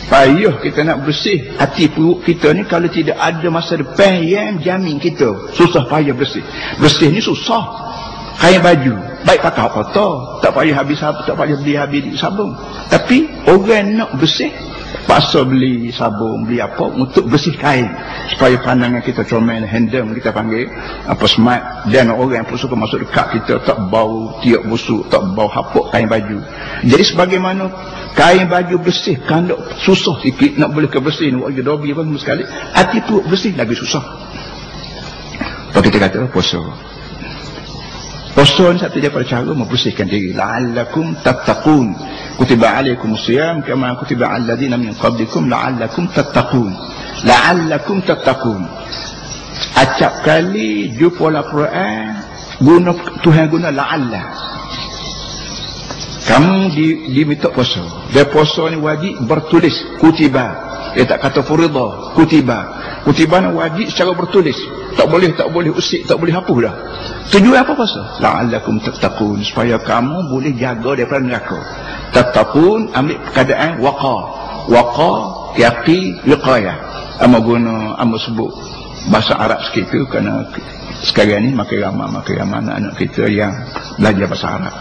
Payah kita nak bersih hati perut kita ni kalau tidak ada masa depan yang jamin kita. Susah payah bersih. Bersih ni susah. Kain baju, baik pakai kotor, tak payah habis sabun, tak payah beli habis sabun. Tapi orang nak bersih, paksa beli sabun, beli apa untuk bersih kain supaya pandangan kita comel, handam kita panggil apa smart, dan orang pun suka masuk dekat kita tak bau tiap busuk, tak bau hapuk kain baju. Jadi sebagaimana kain baju bersih kan susah sikit nak boleh kebersihin wajah dobi pun sekali, hati perut bersih lagi susah. Apa kita kata puasa. Puasa ni satu daripada cara membersihkan diri. La'allakum tattaqun. Kutiba alaikum siyam kama kutiba alal ladzina min qablikum la'allakum tattaqun. La'allakum tattaqun. Acap kali jumpa Al-Quran guna Tuhan guna la'alla. Kamu diminta puasa. Dan puasa ni wajib bertulis kutiba. Dia tak kata furidah, kutiba. Kutiba ni wajib secara bertulis. Tak boleh usik, tak boleh hapus dah. Tujuan apa puasa? La'allakum tattaqun, supaya kamu boleh jaga daripada neraka. Tattaqun ambil keadaan waqa, yaqi, wiqayah. Amba sebut bahasa Arab sikit tu kerana sekarang ni makin ramai anak-anak kita yang belajar bahasa Arab.